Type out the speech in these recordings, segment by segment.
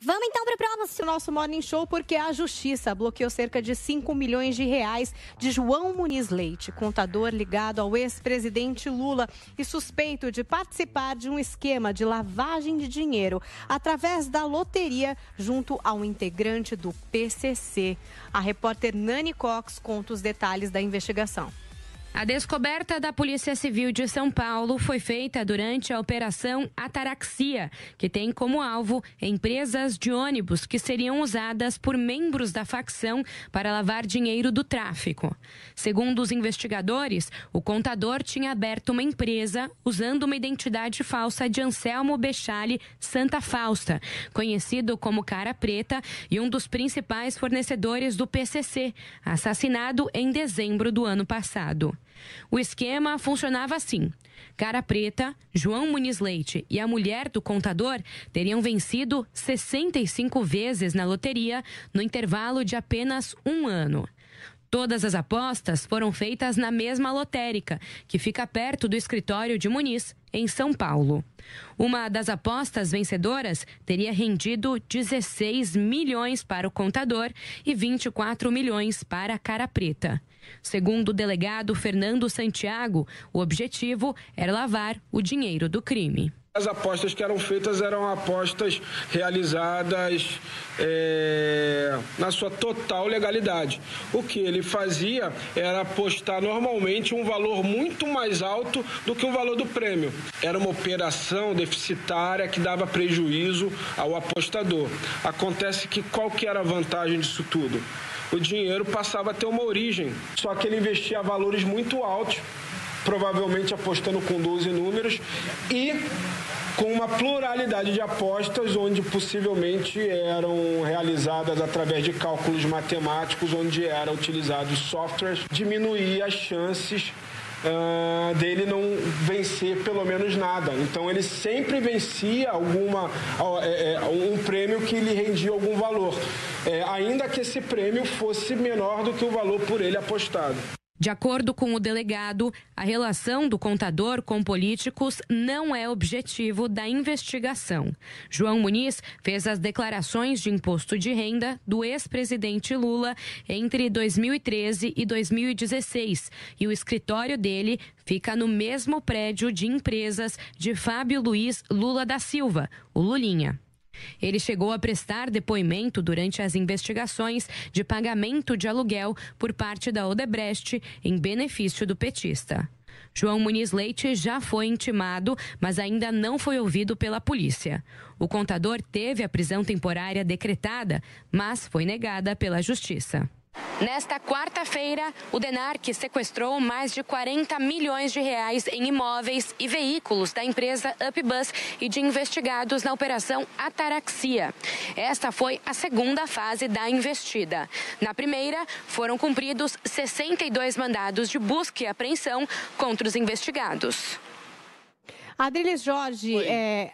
Vamos então para o próximo nosso Morning Show, porque a Justiça bloqueou cerca de 5 milhões de reais de João Muniz Leite, contador ligado ao ex-presidente Lula e suspeito de participar de um esquema de lavagem de dinheiro através da loteria junto a um integrante do PCC. A repórter Nani Cox conta os detalhes da investigação. A descoberta da Polícia Civil de São Paulo foi feita durante a Operação Ataraxia, que tem como alvo empresas de ônibus que seriam usadas por membros da facção para lavar dinheiro do tráfico. Segundo os investigadores, o contador tinha aberto uma empresa usando uma identidade falsa de Anselmo Bechali Santa Fausta, conhecido como Cara Preta e um dos principais fornecedores do PCC, assassinado em dezembro do ano passado. O esquema funcionava assim: Cara Preta, João Muniz Leite e a mulher do contador teriam vencido 65 vezes na loteria no intervalo de apenas um ano. Todas as apostas foram feitas na mesma lotérica, que fica perto do escritório de Muniz, em São Paulo. Uma das apostas vencedoras teria rendido 16 milhões para o contador e 24 milhões para a Cara Preta. Segundo o delegado Fernando Santiago, o objetivo era lavar o dinheiro do crime. As apostas que eram feitas eram apostas realizadas na sua total legalidade. O que ele fazia era apostar normalmente um valor muito mais alto do que o valor do prêmio. Era uma operação deficitária que dava prejuízo ao apostador. Acontece que qual que era a vantagem disso tudo? O dinheiro passava a ter uma origem, só que ele investia valores muito altos, provavelmente apostando com 12 números e com uma pluralidade de apostas onde possivelmente eram realizadas através de cálculos matemáticos, onde eram utilizados softwares, diminuir as chances dele não vencer pelo menos nada. Então ele sempre vencia um prêmio que lhe rendia algum valor, ainda que esse prêmio fosse menor do que o valor por ele apostado. De acordo com o delegado, a relação do contador com políticos não é objetivo da investigação. João Muniz fez as declarações de imposto de renda do ex-presidente Lula entre 2013 e 2016 e o escritório dele fica no mesmo prédio de empresas de Fábio Luiz Lula da Silva, o Lulinha. Ele chegou a prestar depoimento durante as investigações de pagamento de aluguel por parte da Odebrecht em benefício do petista. João Muniz Leite já foi intimado, mas ainda não foi ouvido pela polícia. O contador teve a prisão temporária decretada, mas foi negada pela Justiça. Nesta quarta-feira, o DENARC sequestrou mais de 40 milhões de reais em imóveis e veículos da empresa Upbus e de investigados na Operação Ataraxia. Esta foi a segunda fase da investida. Na primeira, foram cumpridos 62 mandados de busca e apreensão contra os investigados. Adriles Jorge,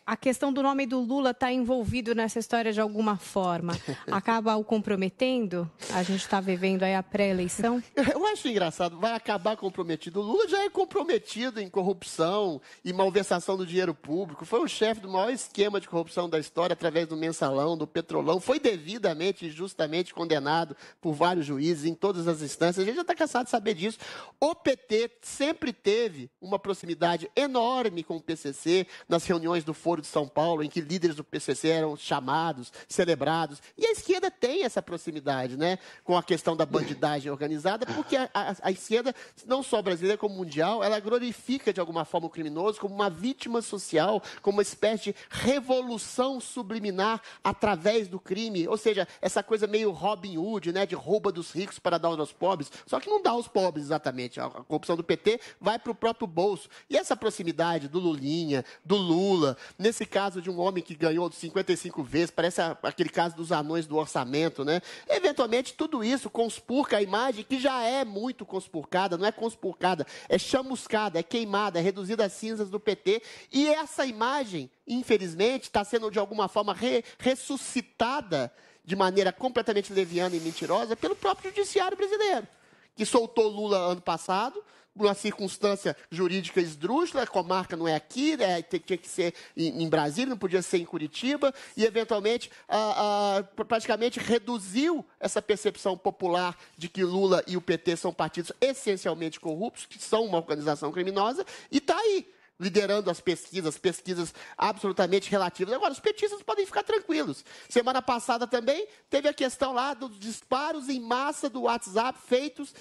a questão do nome do Lula está envolvido nessa história de alguma forma. Acaba o comprometendo? A gente está vivendo aí a pré-eleição? Eu acho engraçado, vai acabar comprometido. O Lula já é comprometido em corrupção e malversação do dinheiro público. Foi o chefe do maior esquema de corrupção da história através do mensalão, do petrolão. Foi devidamente e justamente condenado por vários juízes em todas as instâncias. A gente já está cansado de saber disso. O PT sempre teve uma proximidade enorme com o PCC, nas reuniões do Foro de São Paulo, em que líderes do PCC eram chamados, celebrados. E a esquerda tem essa proximidade, né, com a questão da bandidagem organizada, porque a esquerda, não só brasileira como mundial, ela glorifica de alguma forma o criminoso como uma vítima social, como uma espécie de revolução subliminar através do crime. Ou seja, essa coisa meio Robin Hood, né, de rouba dos ricos para dar aos pobres. Só que não dá aos pobres exatamente. A corrupção do PT vai para o próprio bolso. E essa proximidade do Lulinha, do Lula, nesse caso de um homem que ganhou 55 vezes, parece aquele caso dos anões do orçamento, né? Eventualmente, tudo isso conspurca a imagem que já é muito conspurcada, não é conspurcada, é chamuscada, é queimada, é reduzida a cinzas do PT. E essa imagem, infelizmente, está sendo de alguma forma ressuscitada de maneira completamente leviana e mentirosa pelo próprio judiciário brasileiro, que soltou Lula ano passado, uma circunstância jurídica esdrúxula, a comarca não é aqui, tinha que ser em Brasília, não podia ser em Curitiba, e, eventualmente, praticamente reduziu essa percepção popular de que Lula e o PT são partidos essencialmente corruptos, que são uma organização criminosa, e está aí, liderando as pesquisas absolutamente relativas. Agora, os petistas podem ficar tranquilos. Semana passada também teve a questão lá dos disparos em massa do WhatsApp feitos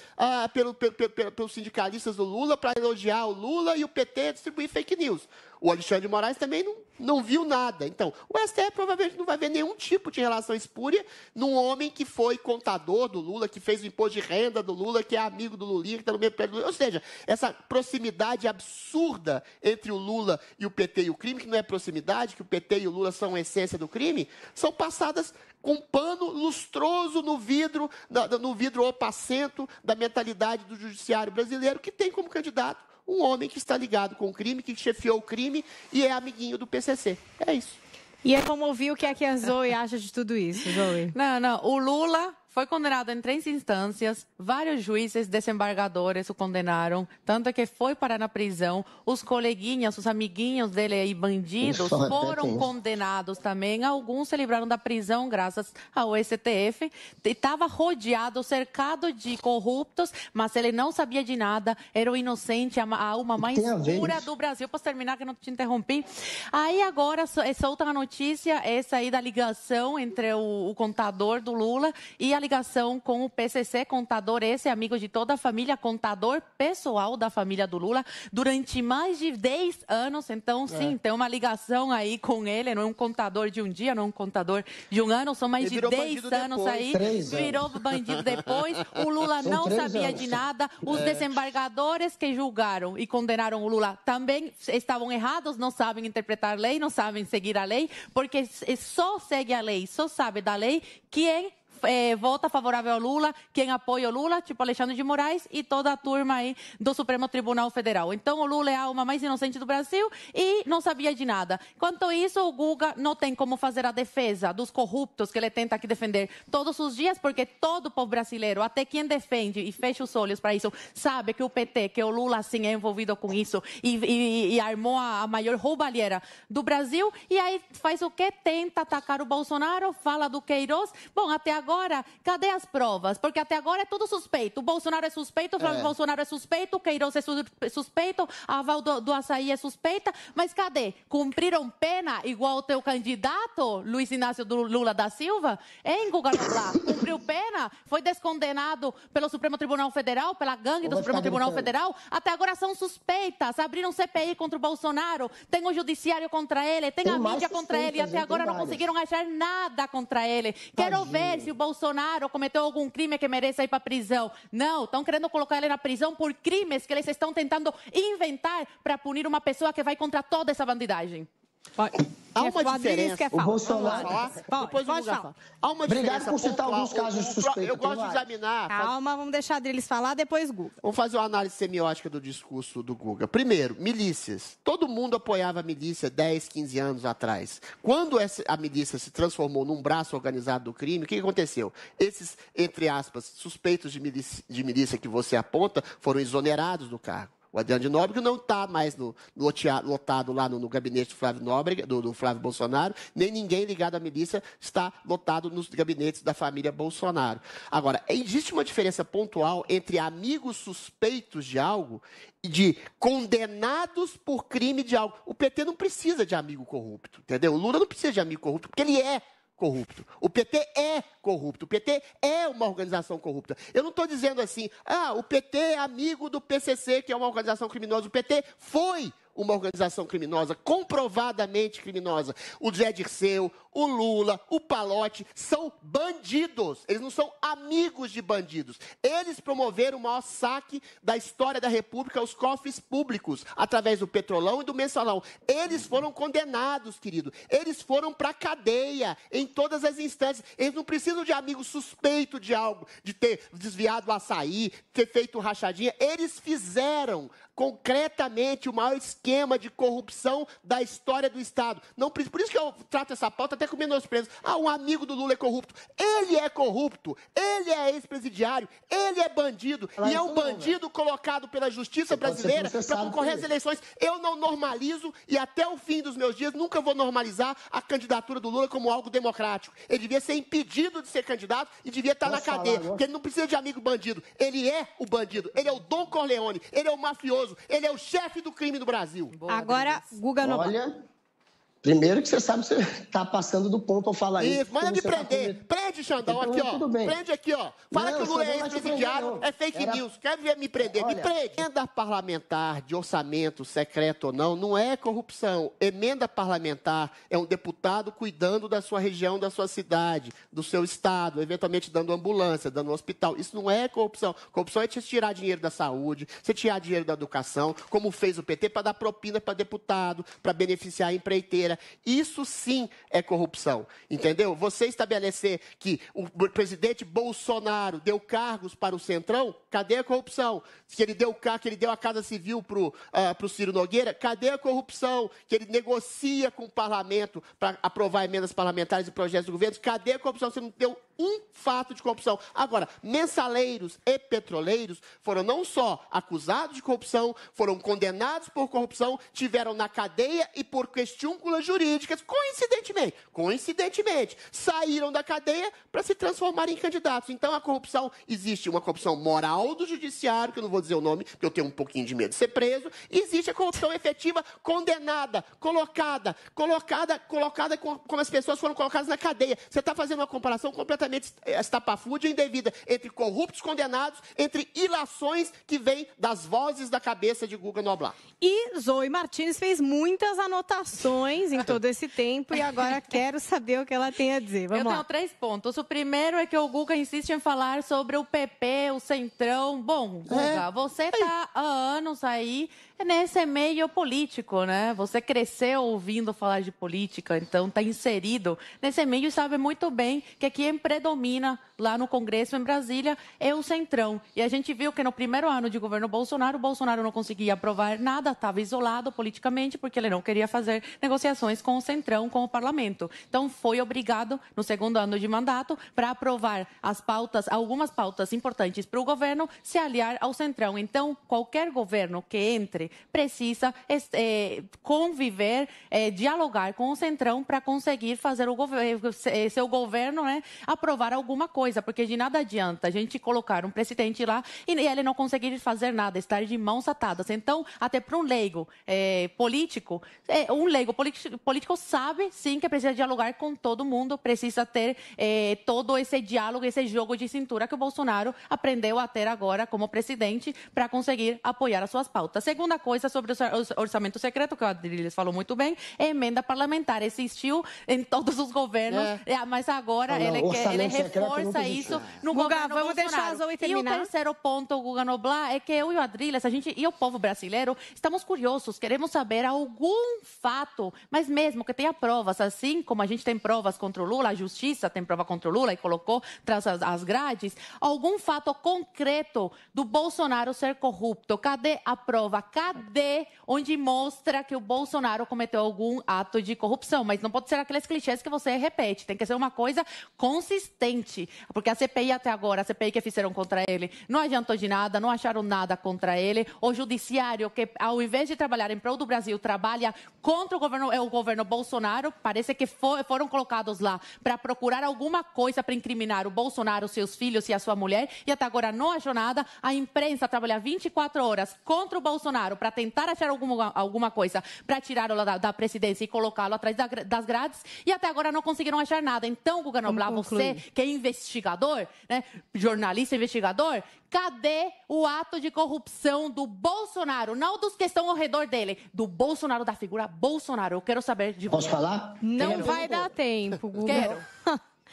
pelos sindicalistas do Lula para elogiar o Lula e o PT distribuir fake news. O Alexandre de Moraes também não viu nada. Então, o STF provavelmente não vai ver nenhum tipo de relação espúria num homem que foi contador do Lula, que fez o imposto de renda do Lula, que é amigo do Lulinha, que está no mesmo prédio do Lula. Ou seja, essa proximidade absurda entre o Lula e o PT e o crime, que não é proximidade, que o PT e o Lula são a essência do crime, são passadas com pano lustroso no vidro opacento da mentalidade do judiciário brasileiro, que tem como candidato um homem que está ligado com o crime, que chefiou o crime e é amiguinho do PCC. É isso. E é como ouvir o que é que a Zoe acha de tudo isso, Zoe. Não. O Lula foi condenado em 3 instâncias, vários juízes desembargadores o condenaram, tanto que foi parar na prisão. Os coleguinhas, os amiguinhos dele aí, bandidos, foram condenados também. Alguns se livraram da prisão graças ao STF. Estava rodeado, cercado de corruptos, mas ele não sabia de nada, era o inocente, a alma mais pura do Brasil. Posso terminar, que eu não te interrompi? Aí agora solta a notícia, essa aí da ligação entre o contador do Lula e a ligação com o PCC, contador esse, amigo de toda a família, contador pessoal da família do Lula, durante mais de 10 anos. Então, sim, tem uma ligação aí com ele, não é um contador de um dia, não é um contador de um ano, são mais de 10 anos aí, virou bandido depois, o Lula não sabia de nada, os desembargadores que julgaram e condenaram o Lula também estavam errados, não sabem interpretar a lei, não sabem seguir a lei, porque só segue a lei, só sabe da lei quem vota favorável ao Lula, quem apoia o Lula, tipo Alexandre de Moraes e toda a turma aí do Supremo Tribunal Federal. Então, o Lula é a alma mais inocente do Brasil e não sabia de nada. Quanto isso, o Guga não tem como fazer a defesa dos corruptos que ele tenta aqui defender todos os dias, porque todo o povo brasileiro, até quem defende e fecha os olhos para isso, sabe que o PT, que o Lula, sim, é envolvido com isso e armou a maior roubalheira do Brasil. E aí faz o quê? Tenta atacar o Bolsonaro, fala do Queiroz. Bom, até agora, cadê as provas? Porque até agora é tudo suspeito. O Bolsonaro é suspeito, o Flávio Bolsonaro é suspeito, o Queiroz é suspeito, a Val do Açaí é suspeita, mas cadê? Cumpriram pena igual o teu candidato, Luiz Inácio Lula da Silva? Hein, Guga Noblar? Cumpriu pena? Foi descondenado pelo Supremo Tribunal Federal, pela gangue do Supremo Tribunal Federal? Até agora são suspeitas, abriram CPI contra o Bolsonaro, tem o judiciário contra ele, tem a mídia contra ele, e até agora não conseguiram achar nada contra ele. Quero ver se o Bolsonaro cometeu algum crime que mereça ir para a prisão. Não, estão querendo colocar ele na prisão por crimes que eles estão tentando inventar para punir uma pessoa que vai contra toda essa bandidagem. Há uma diferença. O Bolsonaro. Depois pode falar. Há uma Obrigado diferença por citar pontual. alguns casos suspeitos. Eu gosto de examinar. Calma, vamos deixar a Adriles falar, depois Guga. Vamos fazer uma análise semiótica do discurso do Guga. Primeiro, milícias. Todo mundo apoiava a milícia 10, 15 anos atrás. Quando a milícia se transformou num braço organizado do crime, o que aconteceu? Esses, entre aspas, suspeitos de milícia que você aponta foram exonerados do cargo. O Adriano de Nóbrega não está mais lotado lá no gabinete do Flávio Nóbrega, do Flávio Bolsonaro, nem ninguém ligado à milícia está lotado nos gabinetes da família Bolsonaro. Agora, existe uma diferença pontual entre amigos suspeitos de algo e de condenados por crime de algo. O PT não precisa de amigo corrupto, entendeu? O Lula não precisa de amigo corrupto, porque ele é corrupto. O PT é corrupto. O PT é uma organização corrupta. Eu não estou dizendo assim, o PT é amigo do PCC, que é uma organização criminosa. O PT foi uma organização criminosa, comprovadamente criminosa. O Zé Dirceu, o Lula, o Palotti são bandidos. Eles não são amigos de bandidos. Eles promoveram o maior saque da história da República aos cofres públicos, através do Petrolão e do Mensalão. Eles foram condenados, querido. Eles foram para a cadeia em todas as instâncias. Eles não precisam de amigo suspeito de algo, de ter desviado o açaí, ter feito rachadinha. Eles fizeram concretamente o maior esquema de corrupção da história do Estado. Não, por isso que eu trato essa pauta até com menosprezo. Um amigo do Lula é corrupto. Ele é corrupto, ele é ex-presidiário, ele é bandido, e é um bandido colocado pela justiça brasileira para concorrer às eleições. Eu não normalizo e até o fim dos meus dias nunca vou normalizar a candidatura do Lula como algo democrático. Ele devia ser impedido de ser candidato e devia estar na cadeia, porque ele não precisa de amigo bandido. Ele é o bandido, ele é o Dom Corleone, ele é o mafioso, ele é o chefe do crime do Brasil. Agora, Guga Noblar. Olha, primeiro que você sabe que você está passando do ponto ao falar isso. Isso, manda me prender. Prende, Xandão, então, aqui, ó. Tudo bem. Prende aqui, ó. Fala que o Lula é ex-presidiário, é fake news. Quer ver me prender? Me prende. Emenda parlamentar de orçamento, secreto ou não é corrupção. Emenda parlamentar é um deputado cuidando da sua região, da sua cidade, do seu estado, eventualmente dando ambulância, dando um hospital. Isso não é corrupção. Corrupção é você tirar dinheiro da saúde, você tirar dinheiro da educação, como fez o PT, para dar propina para deputado, para beneficiar a empreiteira. Isso sim é corrupção, entendeu? Você estabelecer que o presidente Bolsonaro deu cargos para o Centrão, cadê a corrupção? Que ele deu a Casa Civil para o Ciro Nogueira, cadê a corrupção? Que ele negocia com o parlamento para aprovar emendas parlamentares e projetos do governo, cadê a corrupção? Você não deu um fato de corrupção. Agora, mensaleiros e petroleiros foram não só acusados de corrupção, foram condenados por corrupção, tiveram na cadeia e por questiúnculas jurídicas, coincidentemente, saíram da cadeia para se transformarem em candidatos. Então, a corrupção, existe uma corrupção moral do judiciário, que eu não vou dizer o nome, porque eu tenho um pouquinho de medo de ser preso, e existe a corrupção efetiva, condenada, colocada como as pessoas foram colocadas na cadeia. Você está fazendo uma comparação completamente estapafúrdia e indevida entre corruptos condenados, entre ilações que vêm das vozes da cabeça de Guga Noblar. E Zoe Martins fez muitas anotações em todo esse tempo e agora quero saber o que ela tem a dizer. Vamos lá. Eu tenho 3 pontos. O primeiro é que o Guga insiste em falar sobre o PP, o Centrão. Bom, Guga, você está há anos aí nesse meio político, né? Você cresceu ouvindo falar de política, então está inserido nesse meio e sabe muito bem que quem predomina lá no Congresso, em Brasília, é o Centrão. E a gente viu que no primeiro ano de governo Bolsonaro, o Bolsonaro não conseguia aprovar nada, estava isolado politicamente, porque ele não queria fazer negociações com o Centrão, com o parlamento. Então, foi obrigado, no segundo ano de mandato, para aprovar algumas pautas importantes para o governo, se aliar ao Centrão. Então, qualquer governo que entre precisa conviver, dialogar com o Centrão para conseguir fazer seu governo, né, aprovar alguma coisa, porque de nada adianta a gente colocar um presidente lá e ele não conseguir fazer nada, estar de mãos atadas. Então, até para um leigo político, político sabe, sim, que precisa dialogar com todo mundo, precisa ter todo esse diálogo, esse jogo de cintura que o Bolsonaro aprendeu a ter agora como presidente para conseguir apoiar as suas pautas. Segunda coisa sobre o orçamento secreto, que o Adriles falou muito bem, emenda parlamentar. Existiu em todos os governos, mas agora ele reforça isso no governo vamos Bolsonaro. Deixar a Zoe terminar. E o terceiro ponto, Guga Noblar, é que eu e o Adriles, e o povo brasileiro, estamos curiosos, queremos saber algum fato, mas mesmo que tenha provas, assim como a gente tem provas contra o Lula, a justiça tem prova contra o Lula e colocou tras as grades, algum fato concreto do Bolsonaro ser corrupto. Cadê a prova? Cadê onde mostra que o Bolsonaro cometeu algum ato de corrupção? Mas não pode ser aqueles clichês que você repete, tem que ser uma coisa consistente, porque a CPI até agora, a CPI que fizeram contra ele, não adiantou de nada, não acharam nada contra ele. O judiciário, que ao invés de trabalhar em prol do Brasil, trabalha contra o governo Bolsonaro, parece que foram colocados lá para procurar alguma coisa para incriminar o Bolsonaro, seus filhos e a sua mulher, e até agora não achou nada. A imprensa trabalha 24 horas contra o Bolsonaro para tentar achar alguma coisa para tirá-lo da presidência e colocá-lo atrás das grades, e até agora não conseguiram achar nada. Então, Guga Noblar, você que é investigador, né, jornalista investigador, cadê o ato de corrupção do Bolsonaro? Não dos que estão ao redor dele, do Bolsonaro, da figura Bolsonaro. Eu quero saber de você. Posso falar? Não vai dar tempo, Guga. Quero.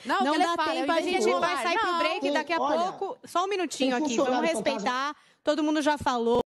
Não dá tempo, a gente vai sair pro break daqui a pouco. Só um minutinho aqui, vamos respeitar. Todo mundo já falou.